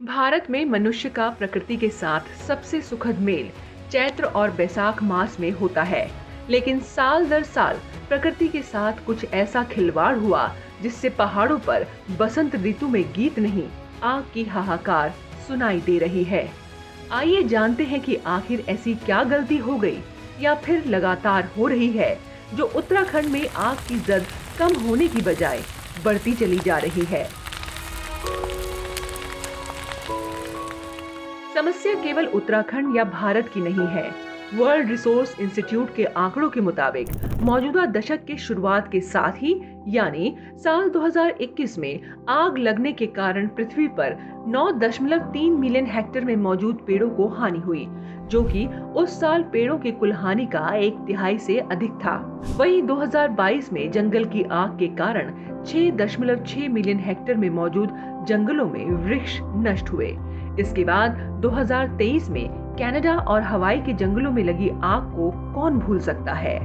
भारत में मनुष्य का प्रकृति के साथ सबसे सुखद मेल चैत्र और बैसाख मास में होता है। लेकिन साल दर साल प्रकृति के साथ कुछ ऐसा खिलवाड़ हुआ जिससे पहाड़ों पर बसंत ऋतु में गीत नहीं, आग की हाहाकार सुनाई दे रही है। आइए जानते हैं कि आखिर ऐसी क्या गलती हो गई या फिर लगातार हो रही है जो उत्तराखंड में आग की जद कम होने की बजाय बढ़ती चली जा रही है। समस्या केवल उत्तराखंड या भारत की नहीं है। वर्ल्ड रिसोर्स इंस्टीट्यूट के आंकड़ों के मुताबिक मौजूदा दशक के शुरुआत के साथ ही यानी साल 2021 में आग लगने के कारण पृथ्वी पर 9.3 मिलियन हेक्टेयर में मौजूद पेड़ों को हानि हुई, जो कि उस साल पेड़ों की कुल हानि का 1/3 से अधिक था। वहीं 2022 में जंगल की आग के कारण 6.6 मिलियन हेक्टेयर में मौजूद जंगलों में वृक्ष नष्ट हुए। इसके बाद 2023 में कनाडा और हवाई के जंगलों में लगी आग को कौन भूल सकता है।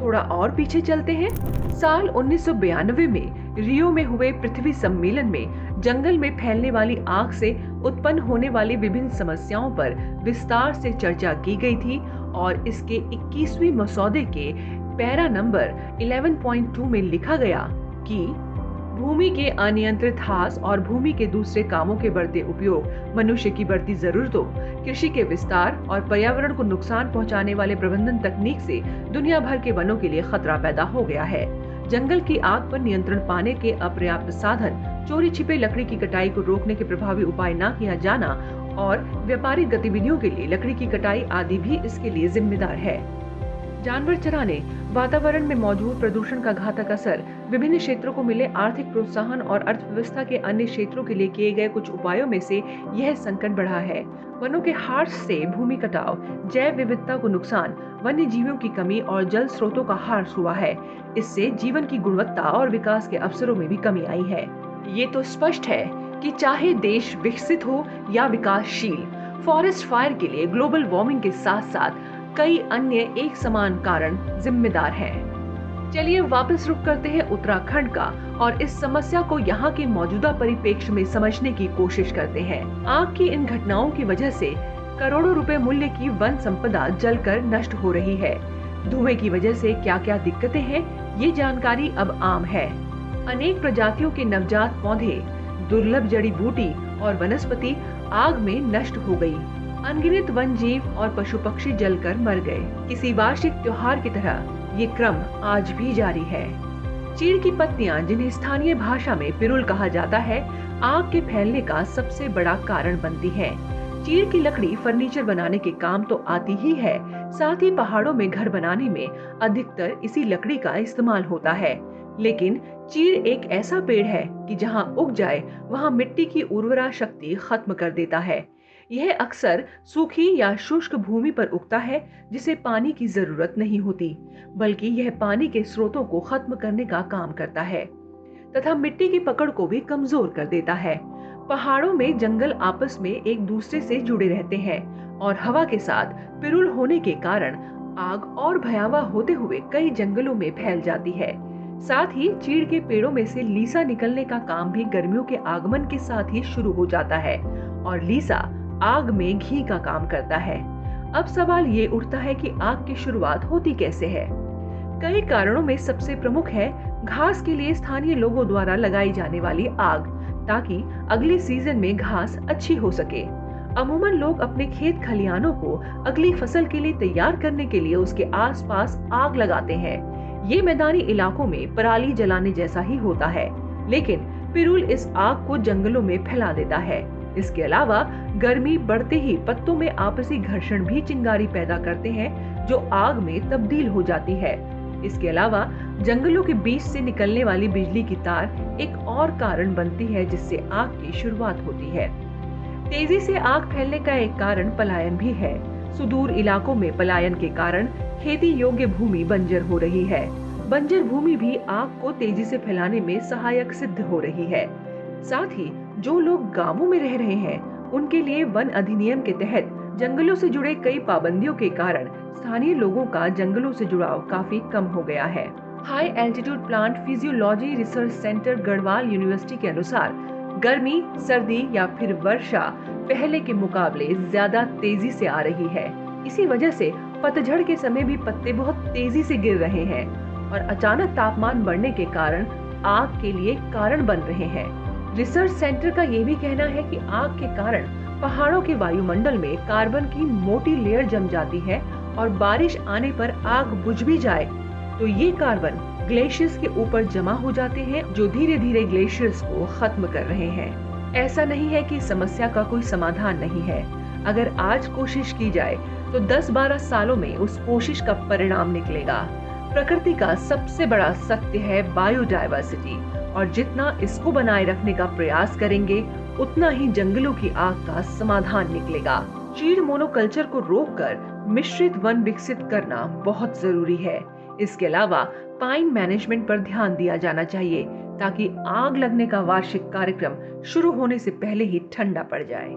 थोड़ा और पीछे चलते हैं। साल 1992 में रियो में हुए पृथ्वी सम्मेलन में जंगल में फैलने वाली आग से उत्पन्न होने वाली विभिन्न समस्याओं पर विस्तार से चर्चा की गई थी और इसके 21वें मसौदे के पैरा नंबर 11.2 में लिखा गया कि भूमि के अनियंत्रित ह्रास और भूमि के दूसरे कामों के बढ़ते उपयोग, मनुष्य की बढ़ती जरूरतों, कृषि के विस्तार और पर्यावरण को नुकसान पहुंचाने वाले प्रबंधन तकनीक से दुनिया भर के वनों के लिए खतरा पैदा हो गया है। जंगल की आग पर नियंत्रण पाने के अपर्याप्त साधन, चोरी छिपे लकड़ी की कटाई को रोकने के प्रभावी उपाय न किया जाना और व्यापारिक गतिविधियों के लिए लकड़ी की कटाई आदि भी इसके लिए जिम्मेदार है। जानवर चराने, वातावरण में मौजूद प्रदूषण का घातक असर, विभिन्न क्षेत्रों को मिले आर्थिक प्रोत्साहन और अर्थव्यवस्था के अन्य क्षेत्रों के लिए किए गए कुछ उपायों में से यह संकट बढ़ा है। वनों के ह्रास से भूमि कटाव, जैव विविधता को नुकसान, वन्य जीवों की कमी और जल स्रोतों का ह्रास हुआ है। इससे जीवन की गुणवत्ता और विकास के अवसरों में भी कमी आई है। ये तो स्पष्ट है कि चाहे देश विकसित हो या विकासशील, फॉरेस्ट फायर के लिए ग्लोबल वार्मिंग के साथ साथ कई अन्य एक समान कारण जिम्मेदार हैं। चलिए वापस रुख करते हैं उत्तराखंड का और इस समस्या को यहाँ के मौजूदा परिप्रेक्ष्य में समझने की कोशिश करते हैं। आग की इन घटनाओं की वजह से करोड़ों रुपए मूल्य की वन संपदा जलकर नष्ट हो रही है। धुएं की वजह से क्या क्या दिक्कतें हैं, ये जानकारी अब आम है। अनेक प्रजातियों के नवजात पौधे, दुर्लभ जड़ी बूटी और वनस्पति आग में नष्ट हो गई। अनगिनत वन जीव और पशु पक्षी जलकर मर गए। किसी वार्षिक त्योहार की तरह ये क्रम आज भी जारी है। चीड़ की पत्तियां, जिन्हें स्थानीय भाषा में पिरुल कहा जाता है, आग के फैलने का सबसे बड़ा कारण बनती है। चीड़ की लकड़ी फर्नीचर बनाने के काम तो आती ही है, साथ ही पहाड़ों में घर बनाने में अधिकतर इसी लकड़ी का इस्तेमाल होता है। लेकिन चीड़ एक ऐसा पेड़ है कि जहाँ उग जाए वहाँ मिट्टी की उर्वरा शक्ति खत्म कर देता है। यह अक्सर सूखी या शुष्क भूमि पर उगता है जिसे पानी की जरूरत नहीं होती, बल्कि यह पानी के स्रोतों को खत्म करने का काम करता है तथा मिट्टी की पकड़ को भी कमजोर कर देता है। पहाड़ों में जंगल आपस में एक दूसरे से जुड़े रहते हैं और हवा के साथ पिरुल होने के कारण आग और भयावह होते हुए कई जंगलों में फैल जाती है। साथ ही चीड़ के पेड़ों में से लीसा निकलने का काम भी गर्मियों के आगमन के साथ ही शुरू हो जाता है और लीसा आग में घी का काम करता है। अब सवाल ये उठता है कि आग की शुरुआत होती कैसे है। कई कारणों में सबसे प्रमुख है घास के लिए स्थानीय लोगों द्वारा लगाई जाने वाली आग, ताकि अगले सीजन में घास अच्छी हो सके। अमूमन लोग अपने खेत खलिहानों को अगली फसल के लिए तैयार करने के लिए उसके आसपास आग लगाते हैं। ये मैदानी इलाकों में पराली जलाने जैसा ही होता है, लेकिन पिरुल इस आग को जंगलों में फैला देता है। इसके अलावा गर्मी बढ़ते ही पत्तों में आपसी घर्षण भी चिंगारी पैदा करते हैं जो आग में तब्दील हो जाती है। इसके अलावा जंगलों के बीच से निकलने वाली बिजली की तार एक और कारण बनती है जिससे आग की शुरुआत होती है। तेजी से आग फैलने का एक कारण पलायन भी है। सुदूर इलाकों में पलायन के कारण खेती योग्य भूमि बंजर हो रही है। बंजर भूमि भी आग को तेजी से फैलाने में सहायक सिद्ध हो रही है। साथ ही जो लोग गांवों में रह रहे हैं उनके लिए वन अधिनियम के तहत जंगलों से जुड़े कई पाबंदियों के कारण स्थानीय लोगों का जंगलों से जुड़ाव काफी कम हो गया है। High altitude plant physiology research centre Garhwal university के अनुसार गर्मी, सर्दी या फिर वर्षा पहले के मुकाबले ज्यादा तेजी से आ रही है। इसी वजह से पतझड़ के समय भी पत्ते बहुत तेजी से गिर रहे हैं और अचानक तापमान बढ़ने के कारण आग के लिए कारण बन रहे हैं। रिसर्च सेंटर का ये भी कहना है कि आग के कारण पहाड़ों के वायुमंडल में कार्बन की मोटी लेयर जम जाती है और बारिश आने पर आग बुझ भी जाए तो ये कार्बन ग्लेशियर्स के ऊपर जमा हो जाते हैं, जो धीरे धीरे ग्लेशियर्स को खत्म कर रहे हैं। ऐसा नहीं है कि समस्या का कोई समाधान नहीं है। अगर आज कोशिश की जाए तो 10-12 सालों में उस कोशिश का परिणाम निकलेगा। प्रकृति का सबसे बड़ा सत्य है बायोडायवर्सिटी, और जितना इसको बनाए रखने का प्रयास करेंगे उतना ही जंगलों की आग का समाधान निकलेगा। चीड़ मोनोकल्चर को रोककर मिश्रित वन विकसित करना बहुत जरूरी है। इसके अलावा पाइन मैनेजमेंट पर ध्यान दिया जाना चाहिए ताकि आग लगने का वार्षिक कार्यक्रम शुरू होने से पहले ही ठंडा पड़ जाए।